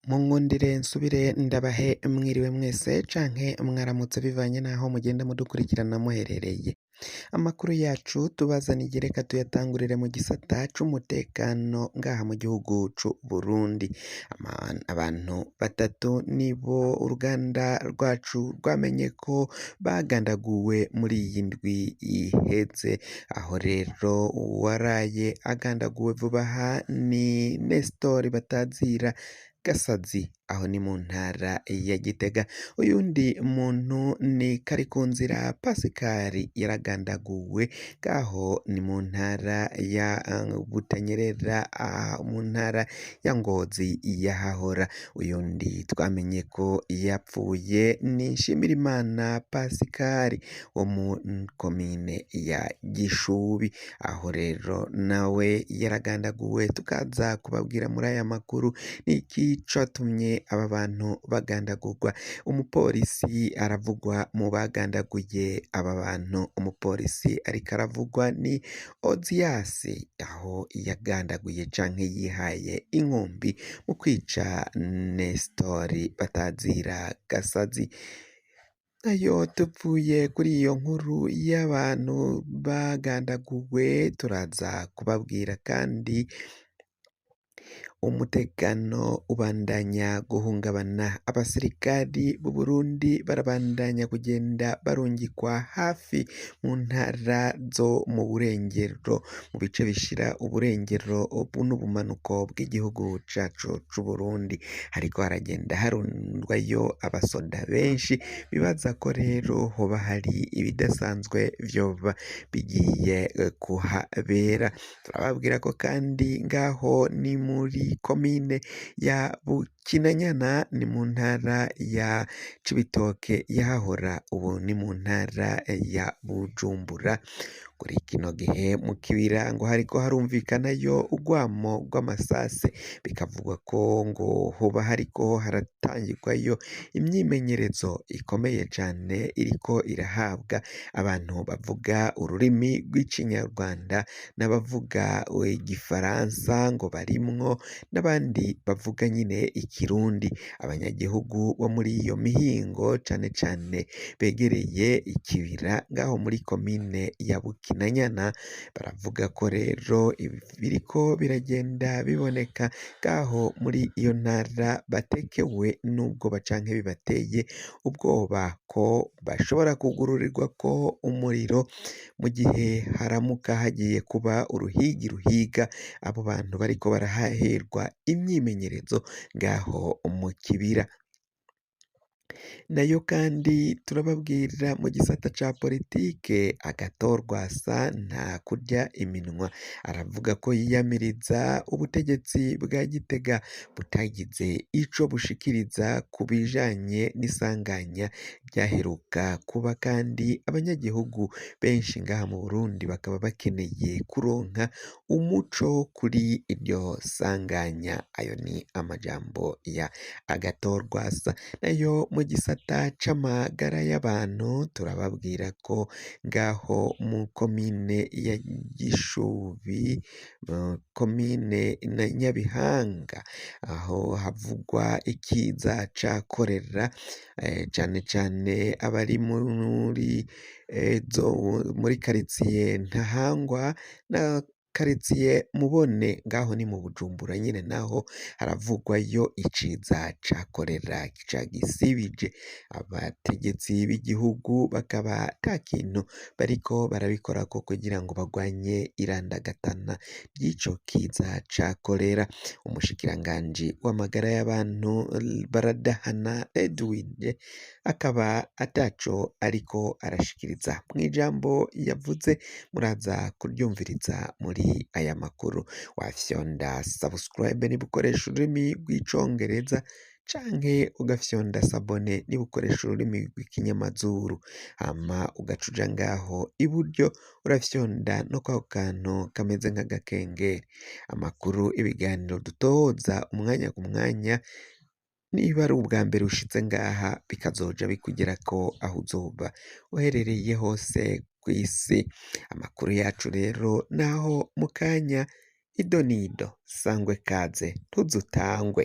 Munkundire nsubire ndabahe mwiriwe mwese canke mwaramutse bivanye naho mugenda mudukurikirana muherereye. Amakuru yacu tubazaniye reka tuyatangurire mu gisata c'umutekano ngaha mu gihugu c'u Burundi. Abantu batatu nibo uruganda rwacu rwamenye ko bagandaguwe muri iyi ndwi iheze. Aho rero uwaraye agandaguwe vuba aha ni Nestor Batazira Gasazi, aho ni mu ntara ya Gitega. Uyundi muntu ni Karikunzira Pascal yaragandaguwe ngaho ni mu ntara ya Butanyerera, mu ntara ya Ngozi yahahora. Uyundi twamenye ko yapfuye ni Nshimirimana Pascal wo mu komine ya Gishubi, aho rero nawe yaragandaguwe. Tukaza kubabwira muri aya makuru niki catumye aba bantu bagandagurwa. Umupolisi aravugwa mu bagandaguye aba bantu. Umupolisi ariko aravugwa ni Ozias, aho yagandaguye canke yihaye inkumbi mu kwica Nestor Batazira Gasazi. Nayo tuvuye kuri iyo nkuru y'abantu bagandaguwe, turaza kubabwira kandi umutekano ubandanya guhungabana. Abasirikari b'u Burundi barabandanya kugenda barungikwa hafi mu ntara zo mu burengero, mu bice bishira uburengero n'ubumanuko bw'igihugu cacu c'u Burundi. Hariko haragenda harundwayo abasoda benshi, bibaza ko rero hoba hari ibidasanzwe vyoba bigiye kuhabera. Turababwira ko kandi ngaho ni muri komine ya Bukinanyana, ni mu ntara ya Cibitoke yahahora, ubu ni mu ntara ya Bujumbura. Kuri kino gihe mu kibira ngo hariko harumvikanayo urwamo rw'amasase, bikavugwa ko ngo hoba hariko haratangirwayo imyimenyerezo ikomeye cane iriko irahabwa abantu bavuga ururimi rw'Ikinyarwanda n'abavuga Igifaransa, ngo barimwo n'abandi bavuga nyine Ikirundi. Abanyagihugu bo muri iyo mihingo cane cane begereye ikibira ngaho muri komine ya Bukinanyana, baravuga ko rero biriko biragenda biboneka ngaho muri iyo ntara batekewe n'ubwoba canke bibateye ubwoba ko bashobora kugururirwa ko umuriro mu gihe haramuka hagiye kuba uruhigi ruhiga abo bantu bariko barahaherwa imyimenyerezo ngaho mu kibira. Nayo kandi turababwira mu gisata ca politike, Agathon Rwasa nta kurya iminwa, aravuga ko yiyamiriza ubutegetsi bwa Gitega butagize ico bushikiriza ku bijanye n'isanganya ryaheruka kuba, kandi abanyagihugu benshi ngaha mu Burundi bakaba bakeneye kuronka umuco kuri iryo sanganya. Ayo ni amajambo ya Agathon Rwasa. Nayo mu gisata c'amagara y'abantu turababwira ko ngaho mu komine ya Gishubi, komine na Nyabihanga, aho havugwa ikiza ca korera, cane cane abari muri karitsiye Ntahangwa na karitsiye Mubone, ngaho ni mu Bujumbura nyine, naho haravugwayo iciza ca korera cagisibije. Abategetsi b'igihugu bakaba ata kintu bariko barabikorako kugira ngo bagwanye irandagatana ry'ico kiza ca korera. Umushikiranganji w'amagara y'abantu Baradahana Edwin akaba ataco ariko arashikiriza. Mw'ijambo yavuze muraza kuryumviriza muri aya makuru. Wafyonda subscribe niba ukoresha ururimi rw'icongereza, canke ugafyonda sabone niba ukoresha ururimi rw'ikinyamazuru, hama ugacuja ngaho iburyo urafyonda no kwako kantu kameze nk'agakengeri. Amakuru, ibiganiro dutoza umwanya ku mwanya, niba ari ubwa mbere ushitse ngaha bikazoja bikugerako aho uzoba uherereye hose kw'isi. Amakuru yacu rero naho mu kanya, ido nido, sangwe kaze ntuzutangwe.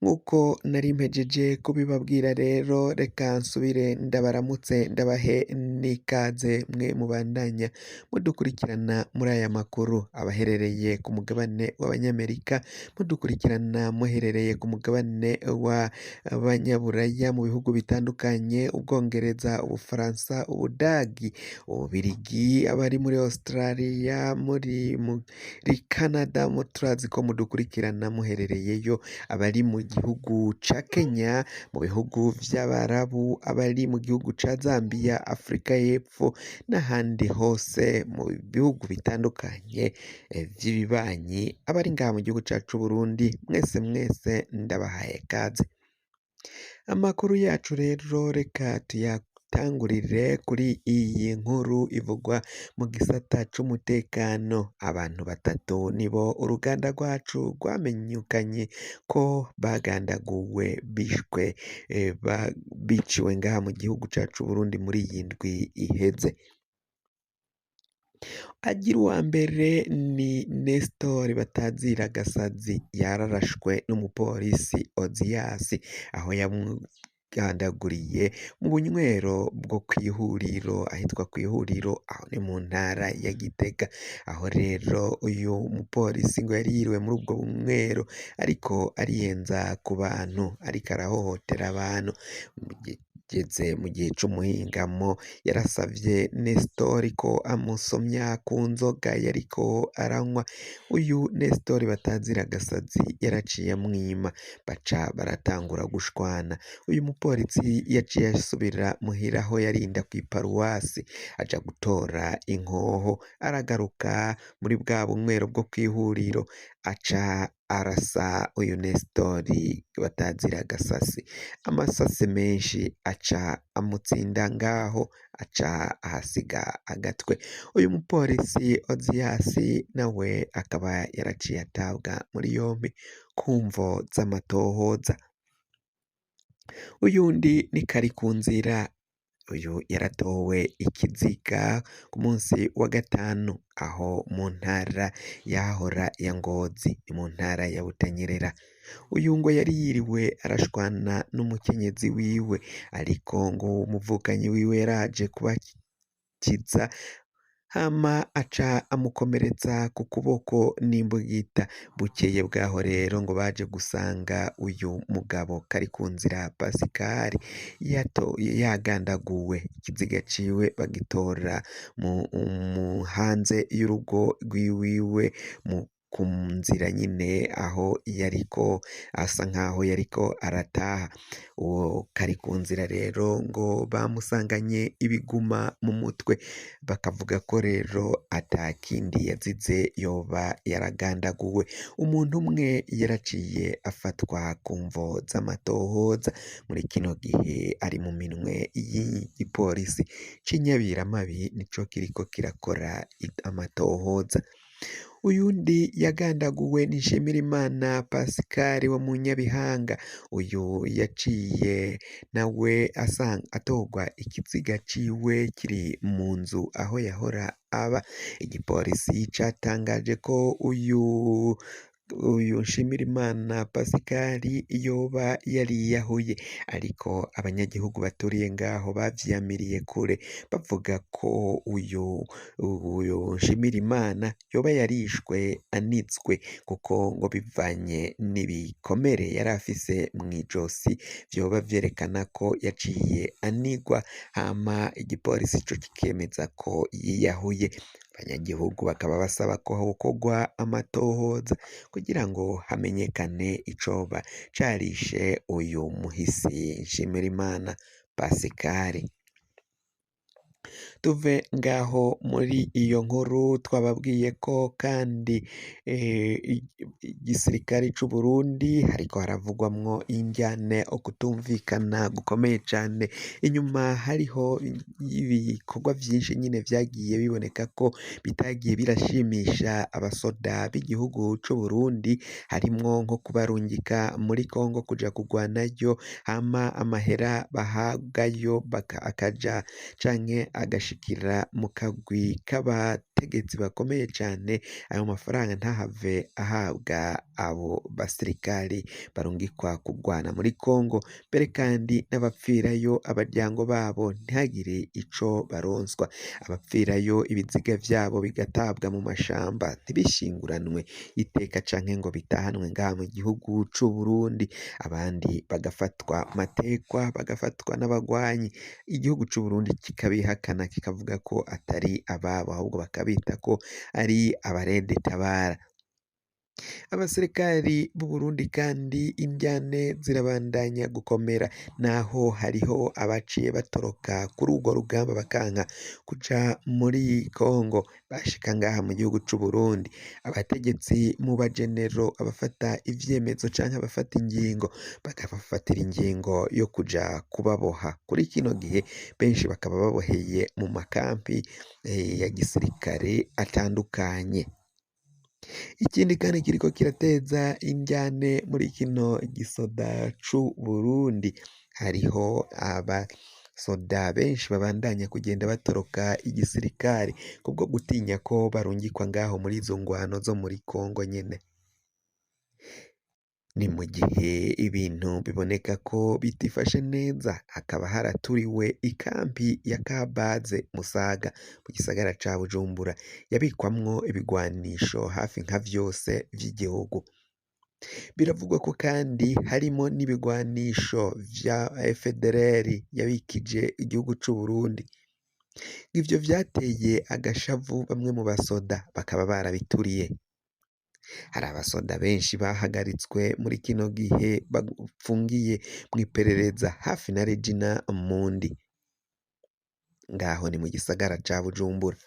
nk'uko nari mpejeje kubibabwira rero reka nsubire ndabaramutse ndabahe n'ikaze mwe mubandanya mudukurikirana muri aya makuru abaherereye ku mugabane w'abanyamerika mudukurikirana muherereye ku mugabane w'abanyaburaya mu bihugu bitandukanye Ubwongereza, Ubufaransa, Ubudagi, Ububirigi, abari muri Australia, muri Canada turazi ko mudukurikirana muherereyeyo, abari mu gihugu ca Kenya, mu bihugu vy'Abarabu, abari mu gihugu ca Zambia, Afrika y'Epfo n'ahandi hose mu bihugu bitandukanye vy'ibibanyi, abari ngaha mu gihugu cacu Burundi mwese ndabahaye kaze. Amakuru yacu rero reka tuyatangurire kuri iyi nkuru ivugwa mu gisata c'umutekano. Abantu batatu nibo uruganda rwacu rwamenyekanye ko bagandaguwe bishwe biciwe ngaha mu gihugu cacu Burundi muri iyi ndwi iheze. Agira uwa mbere ni Nestor Batazira Gasazi yararashwe n'umupolisi Ozias aho yamugandaguriye mu bunywero bwo kw'ihuriro ahitwa kw'ihuriro aho ni mu ntara ya Gitega, aho rero uyu mupolisi ngo yari yiriwe muri ubwo bunywero ariko ariyenza ku bantu ariko arahohotera abantu. Geze mu gihe c'umuhingamo yarasavye Nestor ko amusomya ku nzoga yariko aranywa. Uyu Nestor Batazira Gasazi yaraciye amwima baca baratangura gushwana. Uyu mupolisi yaciye asubira muhira aho yarinda kw'iparuwasi aja gutora inkoho, aragaruka muri bwa bunywero bwo kw'ihuriro aca arasa uyu Nestor Batazira Gasasi amasase menshi aca amutsinda ngaho aca ahasiga agatwe. Uyu mupolisi Ozias nawe akaba yaraciye atabwa muri yompi ku mvo z'amatohoza. Uyundi ni Karikunzira, uyu yaratowe ikiziga ku munsi wa gatanu aho mu ntara yahora ya Ngozi mu ntara ya Butanyerera. Uyu ngo yari yiriwe arashwana n'umukenyezi wiwe ariko ngo umuvukanyi wiwe yaraje kubakiza hama aca amukomeretsa ku kuboko n'imbugita. Bukeye bwaho rero ngo baje gusanga uyu mugabo Karikunzira Pascal yagandaguwe, ikiziga ciwe bagitora mu hanze y'urugo rwiwiwe ku nzira nyine aho yariko asa nkaho yariko arataha. Uwo Karikunzira rero ngo bamusanganye ibiguma mu mutwe, bakavuga ko rero atakindi yazize yoba yaragandaguwe. Umuntu umwe yaraciye afatwa ku mvo z'amatohoza, muri kino gihe ari mu minwe y'igipolisi c'inyabiramabi nico kiriko kirakora amatohoza. Uyundi yagandaguwe ni Nshimirimana Pascal wo mu Nyabihanga. Uyu yaciye nawe atorwa ikiziga ciwe kiri mu nzu aho yahora aba. Igipolisi catangaje ko uyu Nshimirimana Pascal yoba yariyahuye, ariko abanyagihugu baturiye ngaho bavyamiriye kure bavuga ko uyu Nshimirimana yoba yarishwe anizwe, kuko ngo bivanye n'ibikomere yari afise mw'ijosi vyoba vyerekana ko yaciye anigwa, hama igipolisi co kikemeza ko yiyahuye. Abanyagihugu bakaba basaba ko hokorwa amatohoza kugira ngo hamenyekane icoba carishe uyu muhisi Nshimirimana Pascal. Tuve ngaho muri iyo nkuru twababwiye ko kandi igisirikare c'u Burundi hariko haravugwamwo indyane ukutumvikana gukomeye cane. Inyuma hariho ibikorwa vyinshi nyine vyagiye biboneka ko bitagiye birashimisha abasoda b'igihugu c'u Burundi, harimwo nko kubarungika muri Kongo kuja kugwanayo, hama amahera bahabwayo akaja canke agashika agashikira mu kagwi k'abategetsi bakomeye cane, ayo mafaranga ntahave ahabwa abo basirikari barungikwa kurwana muri Kongo, mbere kandi n'abapfirayo abaryango babo ntihagire ico baronswa, abapfirayo ibiziga vyabo bigatabwa mu mashamba ntibishinguranwe iteka canke ngo bitahanwe ngaha mu gihugu c'Uburundi, abandi bagafatwa matekwa, bagafatwa n'abagwanyi, igihugu c'Uburundi kikabihakana kikavuga ko atari ababo, ahubwo bakabita ko ari abarede tabara. Abasirikari b'u Burundi kandi indyane zirabandanya gukomera, naho hariho abaciye batoroka kuri urwo rugamba bakanka kuja muri Kongo, bashika ngaha mu gihugu c'u Burundi, abategetsi mu bajenero, abafata ivyemezo canke abafata ingingo, bakabafatira ingingo yo kuja kubaboha. Kuri kino gihe benshi bakaba baboheye mu makampi ya gisirikare atandukanye. Ikindi kandi kiriko kirateza indyane muri kino gisoda c'u Burundi, hariho abasoda benshi babandanya kugenda batoroka igisirikare kubwo gutinya ko barungikwa ngaho muri izo ngwano zo muri Kongo nyene. Ni mu gihe ibintu biboneka ko bitifashe neza, hakaba haraturiwe ikampi ya Kabaze Musaga mu gisagara ca Bujumbura, yabikwamwo ibigwanisho hafi nka vyose vy'igihugu. Biravugwa ko kandi harimo n'ibigwanisho vya FDLR yabikije igihugu c'u Burundi. Ivyo vyateye agashavu bamwe mu basoda bakaba barabituriye. Hari abasoda benshi bahagaritswe muri kino gihe bapfungiye mw'iperereza hafi na Regina Mundi, ngaho ni mu gisagara ca Bujumbura.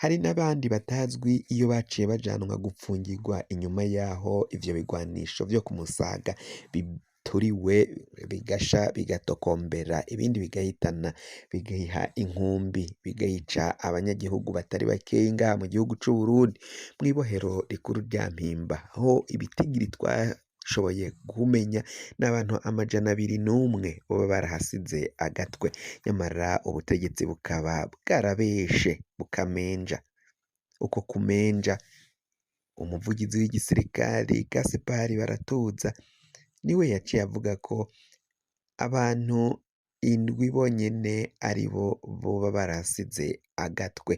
Hari n'abandi batazwi iyo baciye bajanwa gupfungirwa inyuma yaho ivyo bigwanisho vyo ku Musaga bituriwe, bigasha bigatokombera, ibindi bigahitana, bigaha inkumbi, bigahica abanyagihugu batari bakeyi ngaha mu gihugu c'u Burundi, mw'ibohero rikuru rya Mpimba, aho ibitigiri twashoboye kumenya n'abantu 201 boba barahasize agatwe, nyamara ubutegetsi bukaba bwarabeshe bukamenja. Uko kumenja, umuvugizi w'igisirikari Gaspard Baratuza niwe yaciye avuga ko abantu 7 bonyene aribo boba barahasize agatwe,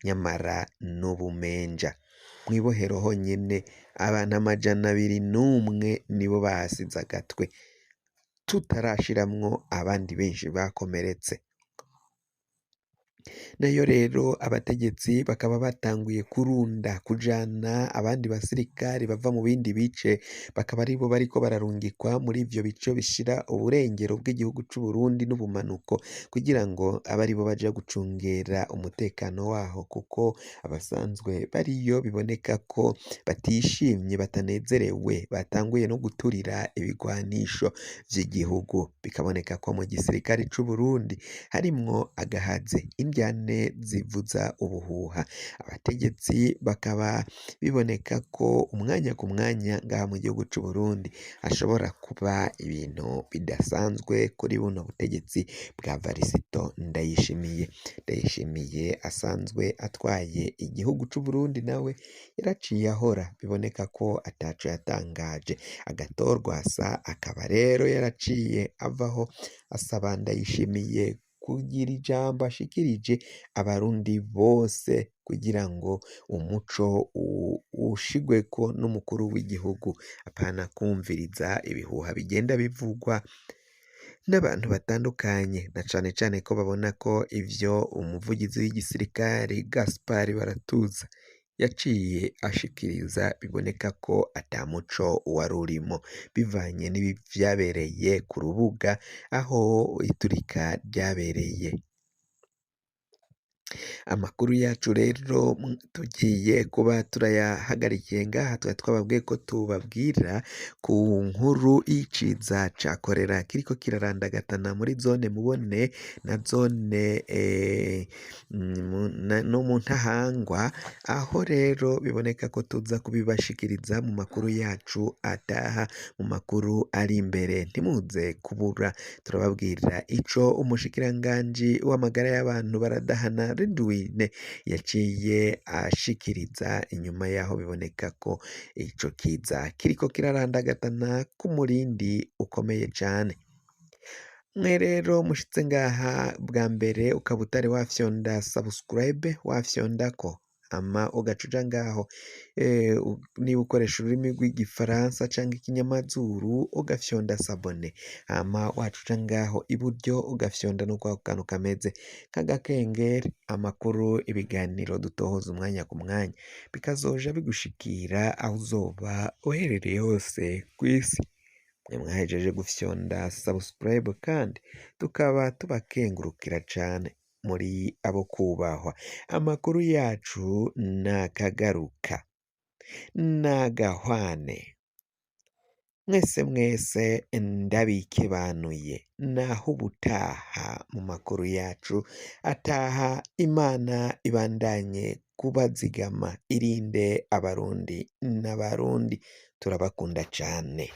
nyamara n'ubumenja. Mw'ibohero honyene abantu 201 nibo bahasize agatwe, tutarashiramwo abandi benshi bakomeretse. Nayo rero abategetsi bakaba batanguye kurunda kujana abandi basirikari bava mu bindi bice, bakaba aribo bariko bararungikwa muri ivyo bice bishira uburengero bw'igihugu c'u Burundi n'ubumanuko, kugira ngo abe aribo baja gucungera umutekano waho, kuko abasanzwe bariyo biboneka ko batishimye, batanezerewe, batanguye no guturira ibigwanisho vy'igihugu. Bikaboneka ko mu gisirikare c'u Burundi harimwo agahaze, indyane zivuza ubuhuha. Abategetsi bakaba biboneka ko umwanya ku mwanya ngaha mu gihugu c'u Burundi hashobora kuba ibintu bidasanzwe kuri buno butegetsi bwa Varisito Ndayishimiye. Ndayishimiye asanzwe atwaye igihugu c'u Burundi, nawe yaraciye ahora, biboneka ko ataco yatangaje. Agatorwasa akaba rero yaraciye avaho asaba Ndayishimiye kugira ijambo ashikirije abarundi bose, kugira ngo umuco ushigweko n'umukuru w'igihugu, apana kumviriza ibihuha bigenda bivugwa n'abantu batandukanye, na cane cane ko babona ko ivyo umuvugizi w'igisirikare Gaspard Baratuza yaciye ashikiriza biboneka ko ata muco wari urimo, bivanye n'ivyabereye ku rubuga aho iturika ryabereye. Amakuru yacu rero tugiye kuba turayahagarikiye ngaha, twari twababwiye ko tubabwira ku nkuru y'iciza ca korera kiriko kirarandagatana muri zone Mubone na zone no mu Ntahangwa, aho rero biboneka ko tuza kubibashikiriza mu makuru yacu ataha, mu makuru ari imbere. Ntimuze kubura turababwira ico umushikiranganji w'amagara y'abantu baradahana Ridwine yaciye ashikiriza inyuma yaho biboneka ko ico kiza kiriko kirarandagatana ku murindi ukomeye cane. Mwe rero mushitse ngaha bwa mbere ukaba utari wafyonda subscribe wafyondako hama ugaca uja ngaho niba ukoresha ururimi rw'igifaransa canke ikinyamazuru ugafyonda sabone, hama waca uja ngaho iburyo ugafyonda no kwako kantu kameze nk'agakengeri, amakuru ibiganiro dutohoza umwanya ku mwanya bikazoja bigushikira aho uzoba uherereye hose kw'isi. Mwe mwahejeje gufyonda subscribe kandi tukaba tubakengurukira cane, muri abo kubahwa. Amakuru yacu nakagaruka, nagahwane. Mwese ndabikebanuye, naho ubutaha mu makuru yacu ataha. Imana ibandanye kubazigama, irinde abarundi n'abarundi, turabakunda cane.